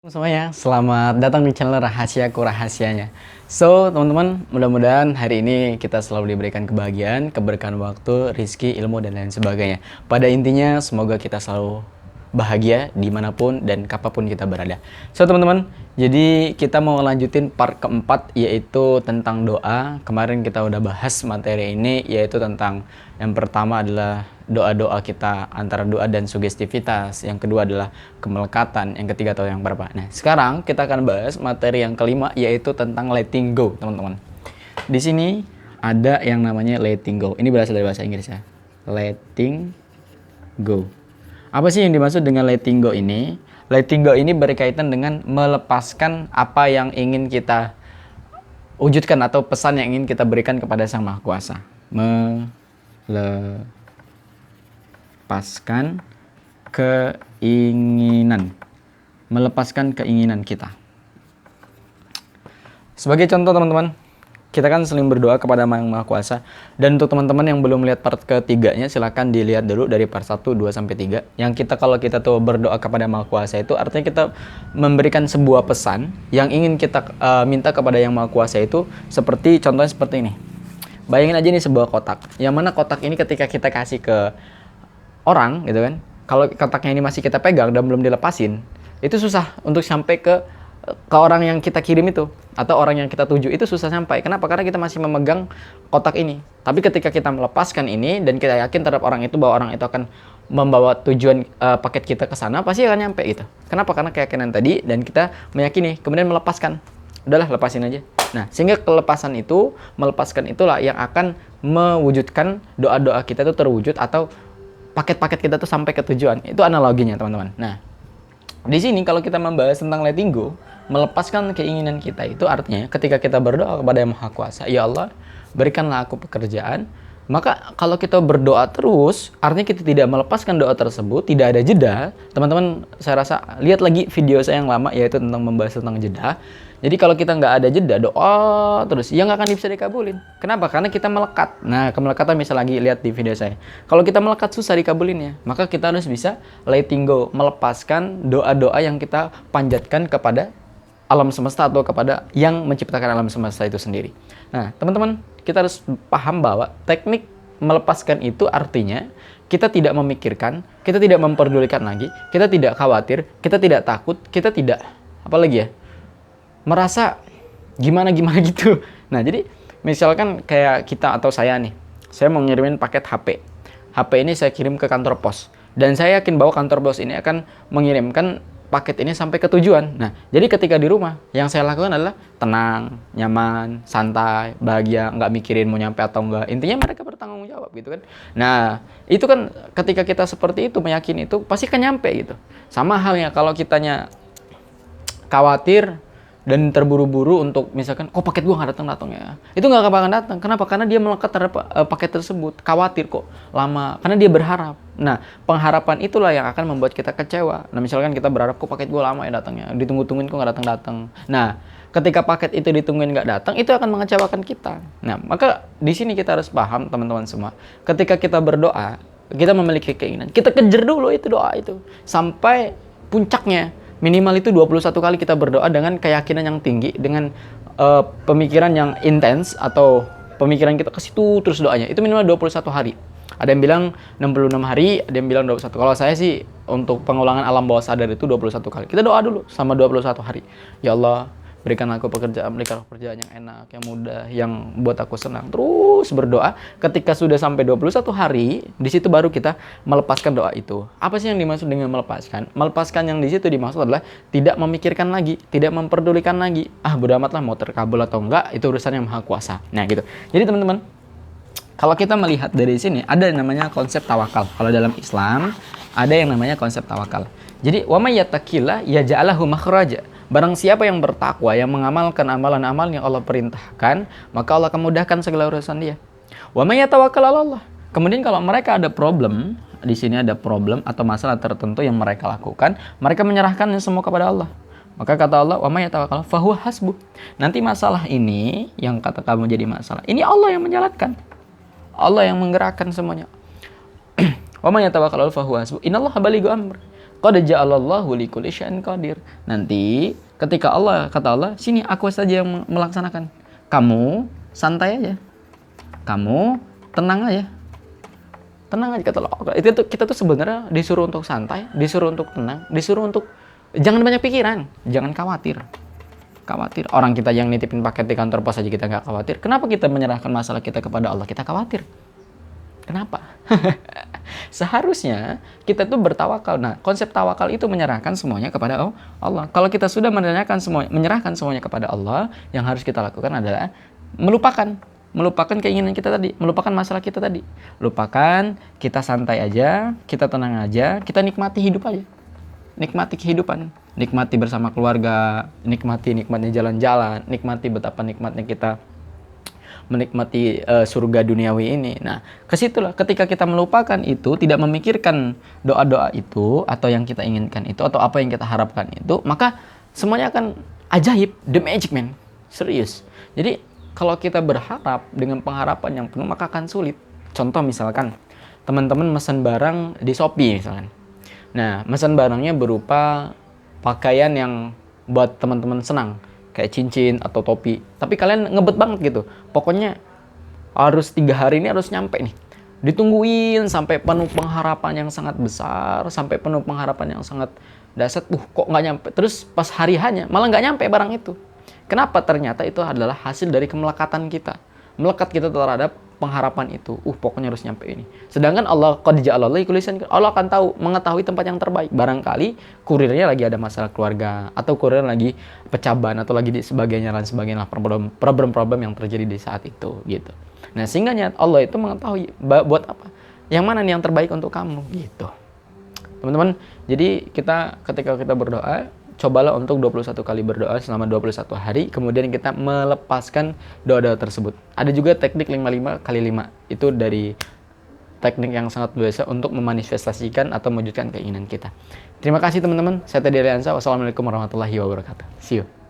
Semuanya, selamat datang di channel Rahasiaku Rahasianya. So, teman-teman, mudah-mudahan hari ini kita selalu diberikan kebahagiaan, keberkahan waktu, rizki, ilmu, dan lain sebagainya. Pada intinya, semoga kita selalu bahagia dimanapun dan kapanpun kita berada. So, teman-teman, jadi kita mau lanjutin part keempat, yaitu tentang doa. Kemarin kita udah bahas materi ini, yaitu tentang yang pertama adalah doa-doa kita, antara doa dan sugestivitas. Yang kedua adalah kemelekatan. Yang ketiga atau yang berapa. Nah, sekarang kita akan bahas materi yang kelima, yaitu tentang letting go, teman-teman. Di sini ada yang namanya letting go. Ini berasal dari bahasa Inggris ya. Letting go. Apa sih yang dimaksud dengan letting go ini? Letting go ini berkaitan dengan melepaskan apa yang ingin kita wujudkan atau pesan yang ingin kita berikan kepada Sang Maha Kuasa. Melepaskan keinginan. Melepaskan keinginan kita. Sebagai contoh, teman-teman, kita kan sering berdoa kepada Yang Maha Kuasa. Dan untuk teman-teman yang belum lihat part ketiganya, silahkan dilihat dulu dari part 1, 2, sampai 3. Yang kalau kita tuh berdoa kepada Yang Maha Kuasa itu artinya kita memberikan sebuah pesan yang ingin kita minta kepada Yang Maha Kuasa itu, seperti contohnya seperti ini. Bayangin aja nih sebuah kotak. Yang mana kotak ini ketika kita kasih ke orang gitu kan, kalau kotaknya ini masih kita pegang dan belum dilepasin, itu susah untuk sampai ke orang yang kita kirim itu, atau orang yang kita tuju itu susah sampai. Kenapa? Karena kita masih memegang kotak ini. Tapi ketika kita melepaskan ini dan kita yakin terhadap orang itu bahwa orang itu akan membawa tujuan paket kita ke sana, pasti akan nyampe gitu. Kenapa? Karena keyakinan tadi dan kita meyakini, kemudian melepaskan. Udahlah, lepasin aja. Nah, sehingga kelepasan itu, melepaskan itulah yang akan mewujudkan doa-doa kita itu terwujud, atau paket-paket kita tuh sampai ke tujuan. Itu analoginya, teman-teman. Nah, di sini kalau kita membahas tentang letting go, melepaskan keinginan kita, itu artinya ketika kita berdoa kepada Yang Maha Kuasa, ya Allah, berikanlah aku pekerjaan. Maka kalau kita berdoa terus, artinya kita tidak melepaskan doa tersebut, tidak ada jeda. Teman-teman, saya rasa lihat lagi video saya yang lama, yaitu tentang membahas tentang jeda. Jadi kalau kita nggak ada jeda, doa terus, ya nggak akan bisa dikabulin. Kenapa? Karena kita melekat. Nah, kemelekatan misal lagi lihat di video saya. Kalau kita melekat susah dikabulinnya, maka kita harus bisa letting go, melepaskan doa-doa yang kita panjatkan kepada alam semesta atau kepada yang menciptakan alam semesta itu sendiri. Nah, teman-teman, kita harus paham bahwa teknik melepaskan itu artinya kita tidak memikirkan, kita tidak memperdulikan lagi, kita tidak khawatir, kita tidak takut, kita tidak apalagi ya, merasa gimana-gimana gitu. Nah, jadi misalkan kayak kita atau saya nih, saya mau ngirimin paket HP. HP ini saya kirim ke kantor pos. Dan saya yakin bahwa kantor pos ini akan mengirimkan paket ini sampai ke tujuan. Nah, jadi ketika di rumah, yang saya lakukan adalah tenang, nyaman, santai, bahagia, nggak mikirin mau nyampe atau enggak. Intinya mereka bertanggung jawab gitu kan. Nah, itu kan ketika kita seperti itu, meyakini itu, pasti kan nyampe gitu. Sama halnya kalau kitanya khawatir dan terburu-buru untuk misalkan, kok paket gua nggak datang ya, itu nggak bakalan datang. Kenapa? Karena dia melekat terhadap paket tersebut, khawatir kok lama, karena dia berharap. Nah, pengharapan itulah yang akan membuat kita kecewa. Nah, misalkan kita berharap, kok paket gua lama ya datangnya, ditunggu-tungguin kok nggak datang. Nah, ketika paket itu ditungguin nggak datang, itu akan mengecewakan kita. Nah, maka di sini kita harus paham, teman-teman semua, ketika kita berdoa, kita memiliki keinginan, kita kejar dulu itu doa itu sampai puncaknya. Minimal itu 21 kali kita berdoa dengan keyakinan yang tinggi, dengan pemikiran yang intens, atau pemikiran kita ke situ terus doanya. Itu minimal 21 hari. Ada yang bilang 66 hari, ada yang bilang 21. Kalau saya sih untuk pengulangan alam bawah sadar itu 21 kali. Kita doa dulu sama 21 hari. Ya Allah, berikan aku pekerjaan, berikan aku pekerjaan yang enak, yang mudah, yang buat aku senang. Terus berdoa. Ketika sudah sampai 21 hari, di situ baru kita melepaskan doa itu. Apa sih yang dimaksud dengan melepaskan? Melepaskan yang di situ dimaksud adalah tidak memikirkan lagi, tidak memperdulikan lagi. Bodo amat lah mau terkabul atau enggak, itu urusan Yang Maha Kuasa. Nah, gitu. Jadi, teman-teman, kalau kita melihat dari sini, ada yang namanya konsep tawakal. Kalau dalam Islam, ada yang namanya konsep tawakal. Jadi, wa may yattaqillah yaj'alhu makhraja. Barang siapa yang bertakwa, yang mengamalkan amalan-amal yang Allah perintahkan, maka Allah akan mudahkan segala urusan dia. Wa may yatawakkal 'ala Allah. Kemudian kalau mereka ada problem, di sini ada problem atau masalah tertentu yang mereka lakukan, mereka menyerahkan semua kepada Allah. Maka kata Allah, wa may yatawakkal fahuwa hasbuh. Nanti masalah ini yang kata kamu jadi masalah, ini Allah yang menjalankan. Allah yang menggerakkan semuanya. Wa may yatawakkal fahuwa hasbuh. Innallaha balighu amr. Qad ja'alallahu likulli syai'in qadir. Nanti ketika kata Allah, sini aku saja yang melaksanakan. Kamu santai aja. Kamu tenang aja. Tenang aja kata Allah. Kita tuh sebenarnya disuruh untuk santai, disuruh untuk tenang, disuruh untuk jangan banyak pikiran, jangan khawatir. Orang kita yang nitipin paket di kantor pos aja kita nggak khawatir. Kenapa kita menyerahkan masalah kita kepada Allah? Kita khawatir. Kenapa? Seharusnya kita tuh bertawakal. Nah, konsep tawakal itu menyerahkan semuanya kepada Allah. Kalau kita sudah menyerahkan semuanya kepada Allah, yang harus kita lakukan adalah melupakan keinginan kita tadi, melupakan masalah kita tadi. Lupakan, kita santai aja, kita tenang aja, kita nikmati hidup aja. Nikmati kehidupan, nikmati bersama keluarga, nikmatnya jalan-jalan, nikmati betapa nikmatnya kita menikmati surga duniawi ini. Nah, kesitulah ketika kita melupakan itu, tidak memikirkan doa-doa itu, atau yang kita inginkan itu, atau apa yang kita harapkan itu, maka semuanya akan ajaib, the magic man, serius. Jadi, kalau kita berharap dengan pengharapan yang penuh, maka akan sulit. Contoh misalkan, teman-teman mesen barang di Shopee misalkan. Nah, mesen barangnya berupa pakaian yang buat teman-teman senang, kayak cincin atau topi. Tapi kalian ngebet banget gitu. Pokoknya harus 3 hari ini harus nyampe nih. Ditungguin sampai penuh pengharapan yang sangat besar, sampai penuh pengharapan yang sangat dahsyat. Kok nggak nyampe? Terus pas hari hanya malah nggak nyampe barang itu. Kenapa? Ternyata itu adalah hasil dari kemelekatan kita. Melekat kita terhadap pengharapan itu. Pokoknya harus nyampe ini. Sedangkan Allah qad ja'alallahu likulli syai'in, Allah akan mengetahui tempat yang terbaik. Barangkali kurirnya lagi ada masalah keluarga, atau kurir lagi pecah ban, atau lagi sebagainya lah problem-problem yang terjadi di saat itu gitu. Nah, sehingga Allah itu mengetahui buat apa? Yang mana nih yang terbaik untuk kamu gitu. Teman-teman, jadi ketika kita berdoa, cobalah untuk 21 kali berdoa selama 21 hari, kemudian kita melepaskan doa-doa tersebut. Ada juga teknik 55 kali 5. Itu dari teknik yang sangat biasa untuk memanifestasikan atau mewujudkan keinginan kita. Terima kasih teman-teman. Saya Teddy Aliansa. Wassalamualaikum warahmatullahi wabarakatuh. See you.